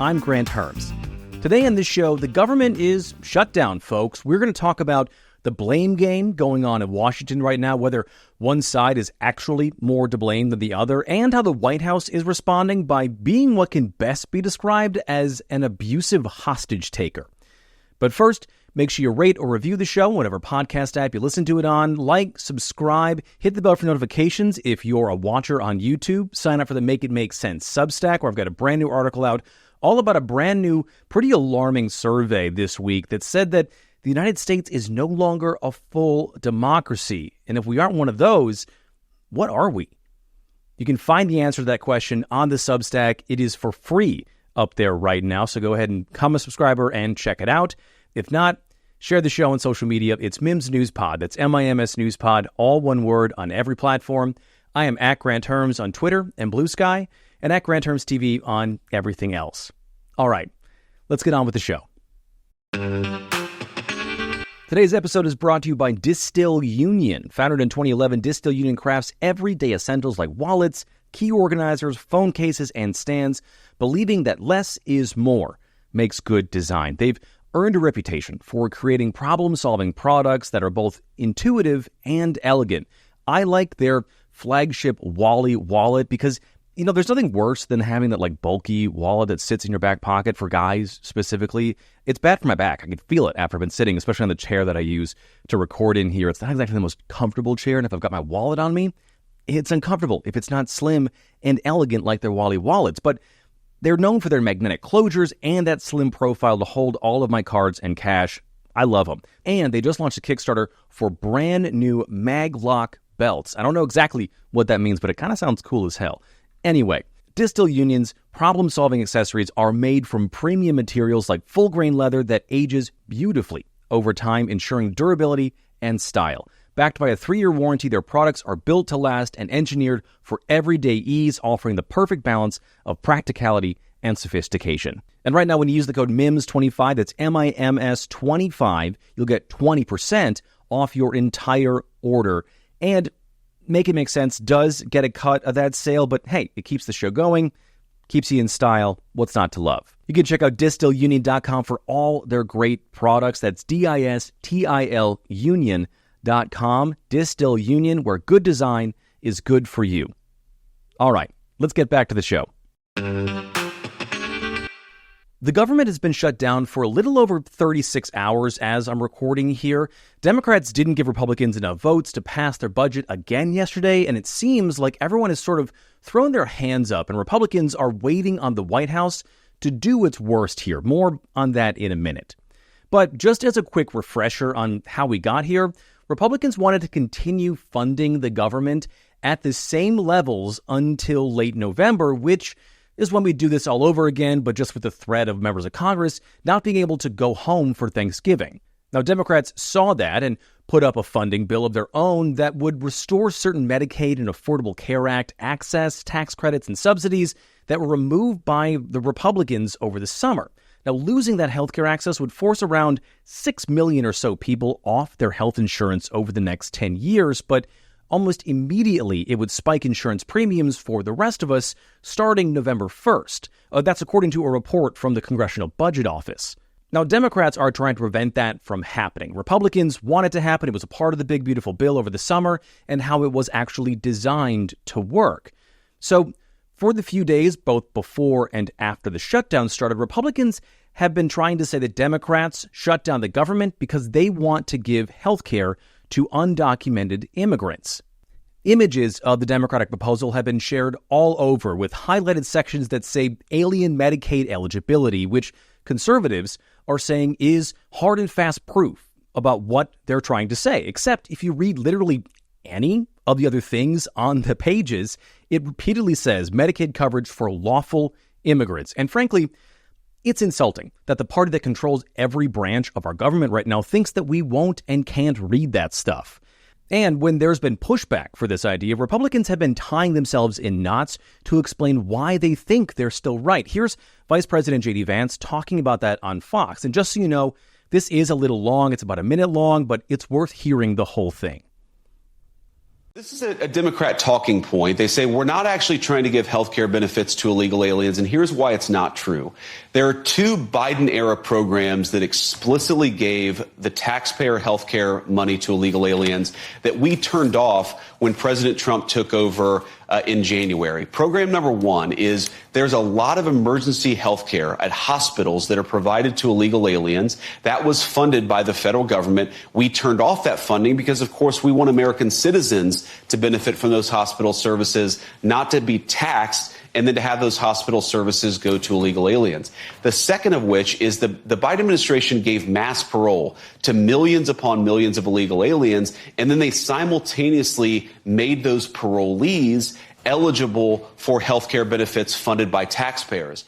I'm Granthermes. Today on this show, the government is shut down, folks. We're going to talk about the blame game going on in Washington right now, whether one side is actually more to blame than the other, and how the White House is responding by being what can best be described as an abusive hostage taker. But first, make sure you rate or review the show, whatever podcast app you listen to it on. Like, subscribe, hit the bell for notifications if you're a watcher on YouTube. Sign up for the Make It Make Sense Substack, where I've got a brand new article out all about a brand new, pretty alarming survey this week that said that the United States is no longer a full democracy. And if we aren't one of those, what are we? You can find the answer to that question on the Substack. It is for free up there right now, so go ahead and become a subscriber and check it out. If not, share the show on social media. It's Mims News Pod. That's MIMS News Pod, all one word on every platform. I am at Granthermes on Twitter and Bluesky, and at Granthermes TV on everything else. All right, let's get on with the show. Today's episode is brought to you by Distill Union. Founded in 2011, Distill Union crafts everyday essentials like wallets, key organizers, phone cases, and stands, believing that less is more makes good design. They've earned a reputation for creating problem-solving products that are both intuitive and elegant. I like their flagship Wally wallet because, you know, there's nothing worse than having that like bulky wallet that sits in your back pocket for guys specifically. It's bad for my back. I can feel it after I've been sitting, especially on the chair that I use to record in here. It's not exactly the most comfortable chair, and if I've got my wallet on me, it's uncomfortable if it's not slim and elegant like their Wally wallets. But they're known for their magnetic closures and that slim profile to hold all of my cards and cash. I love them. And they just launched a Kickstarter for brand new mag-lock belts. I don't know exactly what that means, but it kind of sounds cool as hell. Anyway, Distill Union's problem-solving accessories are made from premium materials like full-grain leather that ages beautifully over time, ensuring durability and style. Backed by a 3-year warranty, their products are built to last and engineered for everyday ease, offering the perfect balance of practicality and sophistication. And right now, when you use the code MIMS25, that's MIMS25, you'll get 20% off your entire order. And Make It Make Sense does get a cut of that sale, but hey, it keeps the show going, keeps you in style. What's not to love? You can check out distillunion.com for all their great products. That's DISTIL Union.com. Distill Union, where good design is good for you. All right, let's get back to the show. The government has been shut down for a little over 36 hours as I'm recording here. Democrats didn't give Republicans enough votes to pass their budget again yesterday, and it seems like everyone has sort of thrown their hands up, and Republicans are waiting on the White House to do its worst here. More on that in a minute. But just as a quick refresher on how we got here, Republicans wanted to continue funding the government at the same levels until late November, which is when we do this all over again, but just with the threat of members of Congress not being able to go home for Thanksgiving. Now, Democrats saw that and put up a funding bill of their own that would restore certain Medicaid and Affordable Care Act access, tax credits, and subsidies that were removed by the Republicans over the summer. Now, losing that healthcare access would force around 6 million or so people off their health insurance over the next 10 years, but almost immediately, it would spike insurance premiums for the rest of us starting November 1st. That's according to a report from the Congressional Budget Office. Now, Democrats are trying to prevent that from happening. Republicans want it to happen. It was a part of the big, beautiful bill over the summer and how it was actually designed to work. So, for the few days, both before and after the shutdown started, Republicans have been trying to say that Democrats shut down the government because they want to give health care to undocumented immigrants. Images of the Democratic proposal have been shared all over with highlighted sections that say alien Medicaid eligibility, which conservatives are saying is hard and fast proof about what they're trying to say. Except if you read literally any of the other things on the pages, it repeatedly says Medicaid coverage for lawful immigrants. And frankly, it's insulting that the party that controls every branch of our government right now thinks that we won't and can't read that stuff. And when there's been pushback for this idea, Republicans have been tying themselves in knots to explain why they think they're still right. Here's Vice President J.D. Vance talking about that on Fox. And just so you know, this is a little long. It's about a minute long, but it's worth hearing the whole thing. This is a Democrat talking point. They say we're not actually trying to give health care benefits to illegal aliens, and here's why it's not true. There are two Biden-era programs that explicitly gave the taxpayer health care money to illegal aliens that we turned off when President Trump took over in January. Program number one is there's a lot of emergency health care at hospitals that are provided to illegal aliens. That was funded by the federal government. We turned off that funding because, of course, we want American citizens to benefit from those hospital services, not to be taxed and then to have those hospital services go to illegal aliens. The second of which is the Biden administration gave mass parole to millions upon millions of illegal aliens, and then they simultaneously made those parolees eligible for health care benefits funded by taxpayers.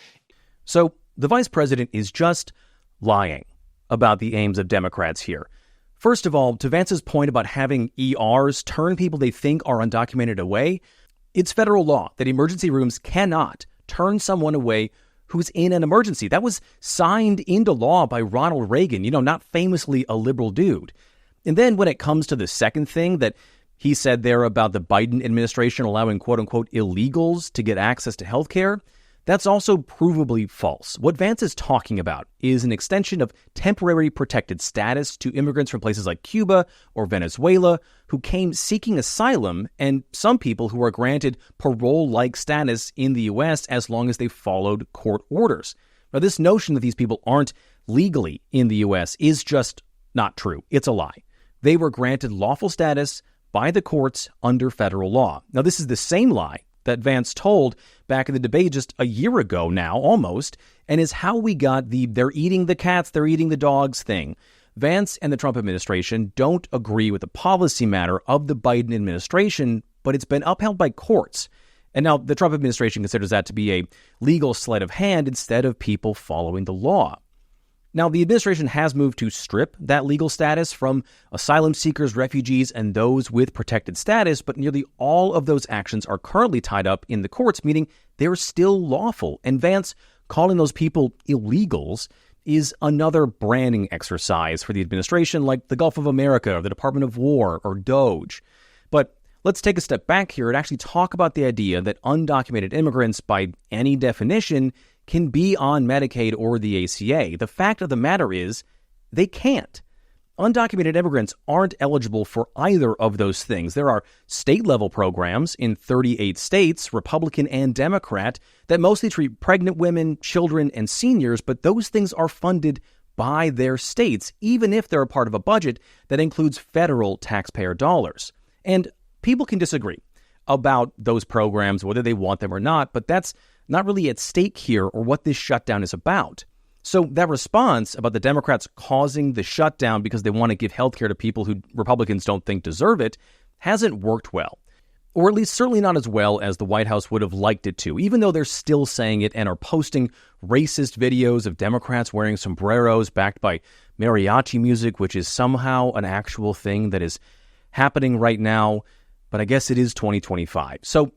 So the vice president is just lying about the aims of Democrats here. First of all, to Vance's point about having ERs turn people they think are undocumented away, it's federal law that emergency rooms cannot turn someone away who's in an emergency. That was signed into law by Ronald Reagan, not famously a liberal dude. And then when it comes to the second thing that he said there about the Biden administration allowing quote-unquote illegals to get access to health care, that's also provably false. What Vance is talking about is an extension of temporary protected status to immigrants from places like Cuba or Venezuela who came seeking asylum, and some people who are granted parole-like status in the U.S. as long as they followed court orders. Now, this notion that these people aren't legally in the U.S. is just not true. It's a lie. They were granted lawful status by the courts under federal law. Now, this is the same lie that Vance told back in the debate just a year ago now, almost, and is how we got the they're eating the cats, they're eating the dogs thing. Vance and the Trump administration don't agree with the policy matter of the Biden administration, but it's been upheld by courts. And now the Trump administration considers that to be a legal sleight of hand instead of people following the law. Now, the administration has moved to strip that legal status from asylum seekers, refugees, and those with protected status, but nearly all of those actions are currently tied up in the courts, meaning they're still lawful. And Vance calling those people illegals is another branding exercise for the administration, like the Gulf of America or the Department of War or DOGE. But let's take a step back here and actually talk about the idea that undocumented immigrants, by any definition, can be on Medicaid or the ACA. The fact of the matter is, they can't. Undocumented immigrants aren't eligible for either of those things. There are state-level programs in 38 states, Republican and Democrat, that mostly treat pregnant women, children, and seniors, but those things are funded by their states, even if they're a part of a budget that includes federal taxpayer dollars. And people can disagree about those programs, whether they want them or not, but that's not really at stake here or what this shutdown is about. So that response about the Democrats causing the shutdown because they want to give health care to people who Republicans don't think deserve it hasn't worked well, or at least certainly not as well as the White House would have liked it to, even though they're still saying it and are posting racist videos of Democrats wearing sombreros backed by mariachi music, which is somehow an actual thing that is happening right now. But I guess it is 2025. So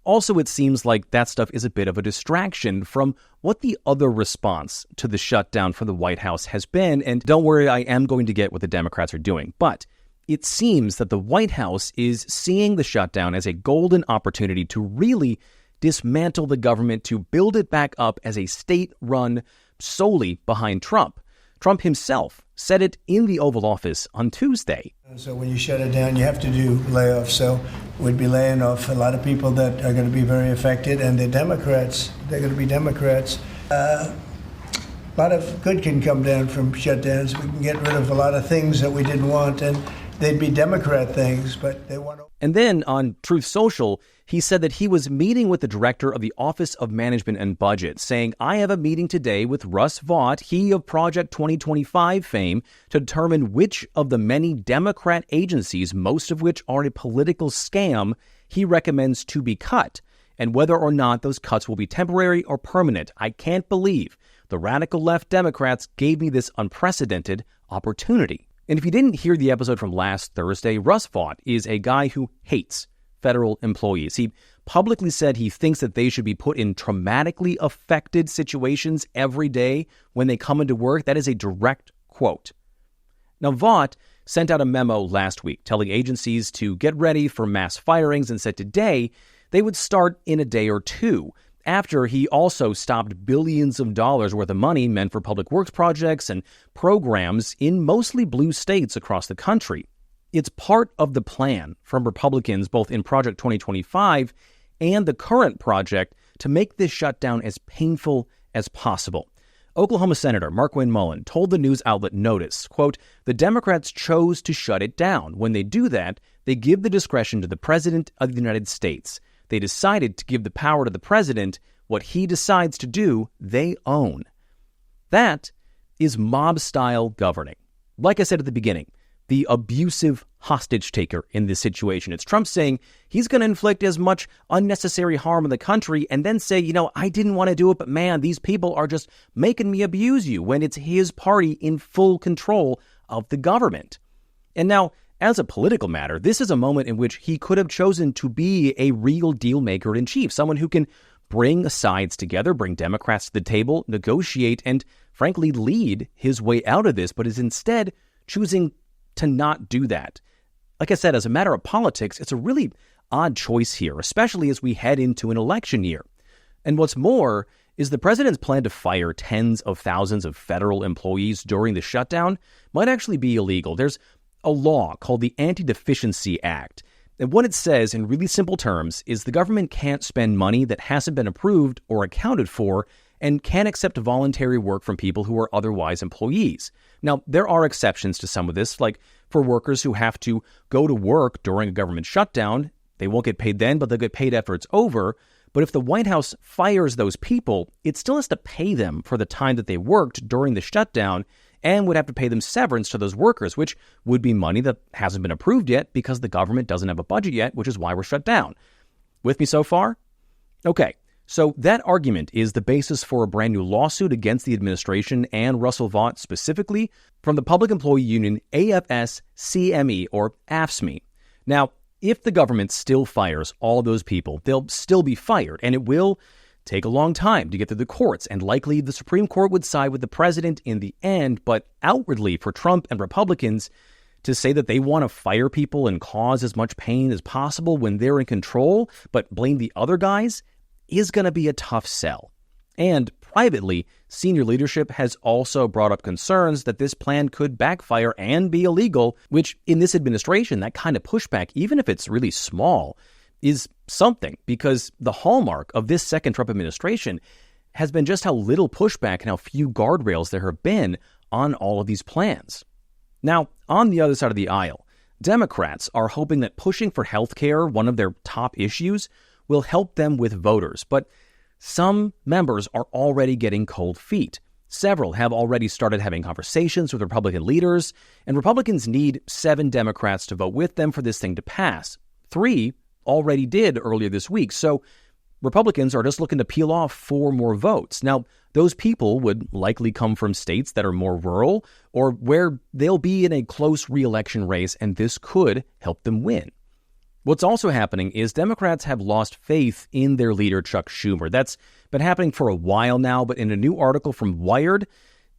also, it seems like that stuff is a bit of a distraction from what the other response to the shutdown from the White House has been. And don't worry, I am going to get what the Democrats are doing. But it seems that the White House is seeing the shutdown as a golden opportunity to really dismantle the government, to build it back up as a state run solely behind Trump. Trump himself said it in the Oval Office on Tuesday. So when you shut it down, you have to do layoffs. So we'd be laying off a lot of people that are going to be very affected. And they're Democrats. They're going to be Democrats. A lot of good can come down from shutdowns. We can get rid of a lot of things that we didn't want. And they'd be Democrat things, but they want to. And then on Truth Social, he said that he was meeting with the director of the Office of Management and Budget, saying, I have a meeting today with Russ Vought, he of Project 2025 fame, to determine which of the many Democrat agencies, most of which are a political scam, he recommends to be cut, and whether or not those cuts will be temporary or permanent. I can't believe the radical left Democrats gave me this unprecedented opportunity. And if you didn't hear the episode from last Thursday, Russ Vought is a guy who hates federal employees. He publicly said he thinks that they should be put in traumatically affected situations every day when they come into work. That is a direct quote. Now, Vought sent out a memo last week telling agencies to get ready for mass firings and said today they would start in a day or two, after he also stopped billions of dollars worth of money meant for public works projects and programs in mostly blue states across the country. It's part of the plan from Republicans both in Project 2025 and the current project to make this shutdown as painful as possible. Oklahoma Senator Markwayne Mullin told the news outlet Notice, quote, "The Democrats chose to shut it down. When they do that, they give the discretion to the President of the United States. They decided to give the power to the president. What he decides to do, they own." That is mob-style governing. Like I said at the beginning, the abusive hostage taker in this situation. It's Trump saying he's going to inflict as much unnecessary harm on the country and then say, I didn't want to do it, but man, these people are just making me abuse you, when it's his party in full control of the government. And now, as a political matter, this is a moment in which he could have chosen to be a real deal maker in chief, someone who can bring sides together, bring Democrats to the table, negotiate, and frankly lead his way out of this, but is instead choosing to not do that. Like I said, as a matter of politics, it's a really odd choice here, especially as we head into an election year. And what's more is the president's plan to fire tens of thousands of federal employees during the shutdown might actually be illegal. There's a law called the Anti-Deficiency Act. And what it says in really simple terms is the government can't spend money that hasn't been approved or accounted for and can't accept voluntary work from people who are otherwise employees. Now, there are exceptions to some of this, like for workers who have to go to work during a government shutdown. They won't get paid then, but they'll get paid after it's over. But if the White House fires those people, it still has to pay them for the time that they worked during the shutdown and would have to pay them severance to those workers, which would be money that hasn't been approved yet because the government doesn't have a budget yet, which is why we're shut down. With me so far? Okay, so that argument is the basis for a brand new lawsuit against the administration and Russell Vought specifically from the public employee union AFS-CME or AFSCME. Now, if the government still fires all those people, they'll still be fired, and it will take a long time to get through the courts, and likely the Supreme Court would side with the president in the end. But outwardly, for Trump and Republicans to say that they want to fire people and cause as much pain as possible when they're in control, but blame the other guys, is going to be a tough sell. And privately, senior leadership has also brought up concerns that this plan could backfire and be illegal, which in this administration, that kind of pushback, even if it's really small, is something, because the hallmark of this second Trump administration has been just how little pushback and how few guardrails there have been on all of these plans. Now, on the other side of the aisle, Democrats are hoping that pushing for health care, one of their top issues, will help them with voters. But some members are already getting cold feet. Several have already started having conversations with Republican leaders, and Republicans need 7 Democrats to vote with them for this thing to pass. 3 already did earlier this week, so Republicans are just looking to peel off 4 more votes. Now, those people would likely come from states that are more rural or where they'll be in a close re-election race, and this could help them win. What's also happening is Democrats have lost faith in their leader, Chuck Schumer. That's been happening for a while now, but in a new article from Wired,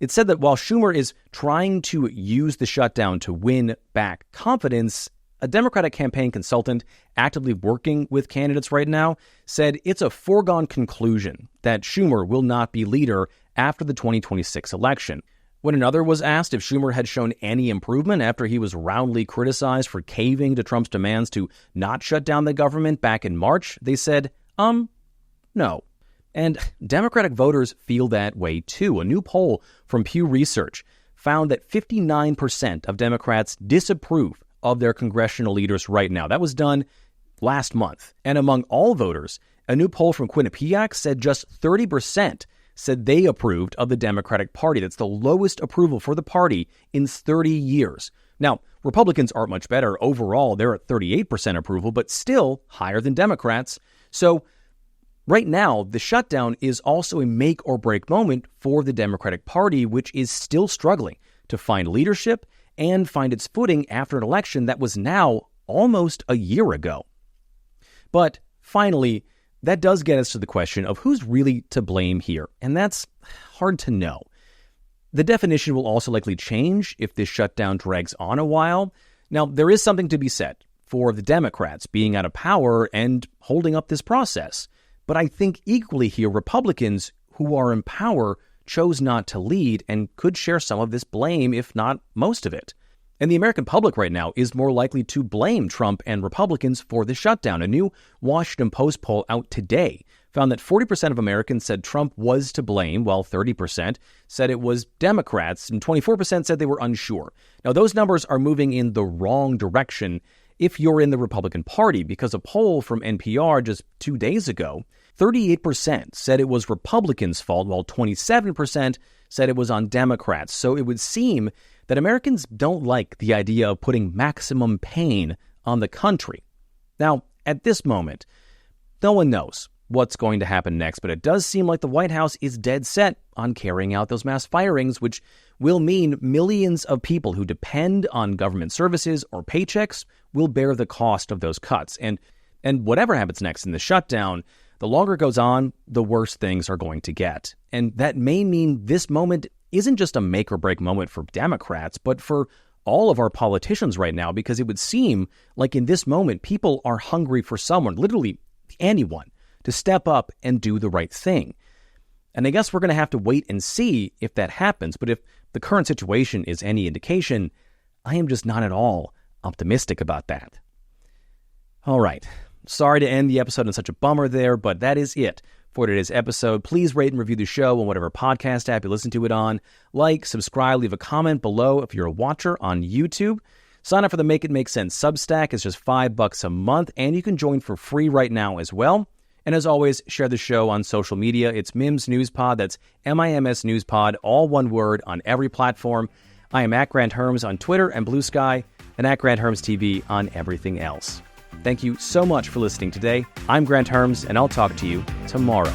it said that while Schumer is trying to use the shutdown to win back confidence, a Democratic campaign consultant actively working with candidates right now said it's a foregone conclusion that Schumer will not be leader after the 2026 election. When another was asked if Schumer had shown any improvement after he was roundly criticized for caving to Trump's demands to not shut down the government back in March, they said, no. And Democratic voters feel that way too. A new poll from Pew Research found that 59% of Democrats disapprove of their congressional leaders right now. That was done last month. And among all voters, a new poll from Quinnipiac said just 30% said they approved of the Democratic Party. That's the lowest approval for the party in 30 years. Now, Republicans aren't much better. Overall, they're at 38% approval, but still higher than Democrats. So right now, the shutdown is also a make or break moment for the Democratic Party, which is still struggling to find leadership and find its footing after an election that was now almost a year ago. But finally, that does get us to the question of who's really to blame here, and that's hard to know. The definition will also likely change if this shutdown drags on a while. Now, there is something to be said for the Democrats being out of power and holding up this process. But I think equally here, Republicans who are in power chose not to lead and could share some of this blame, if not most of it. And the American public right now is more likely to blame Trump and Republicans for the shutdown. A new Washington Post poll out today found that 40% of Americans said Trump was to blame, while 30% said it was Democrats, and 24% said they were unsure. Now, those numbers are moving in the wrong direction if you're in the Republican Party, because a poll from NPR just 2 days ago, 38% said it was Republicans' fault, while 27% said it was on Democrats. So it would seem that Americans don't like the idea of putting maximum pain on the country. Now, at this moment, no one knows what's going to happen next, but it does seem like the White House is dead set on carrying out those mass firings, which will mean millions of people who depend on government services or paychecks will bear the cost of those cuts. And whatever happens next in the shutdown, the longer it goes on, the worse things are going to get. And that may mean this moment isn't just a make or break moment for Democrats, but for all of our politicians right now, because it would seem like in this moment, people are hungry for someone, literally anyone, to step up and do the right thing. And I guess we're going to have to wait and see if that happens. But if the current situation is any indication, I am just not at all optimistic about that. All right. Sorry to end the episode on such a bummer there, but that is it for today's episode. Please rate and review the show on whatever podcast app you listen to it on. Like, subscribe, leave a comment below if you're a watcher on YouTube. Sign up for the Make It Make Sense Substack. It's just $5 a month, and you can join for free right now as well. And as always, share the show on social media. It's Mims News Pod. That's MIMS News Pod, all one word on every platform. I am at Granthermes on Twitter and Bluesky, and at Granthermes TV on everything else. Thank you so much for listening today. I'm Granthermes, and I'll talk to you tomorrow.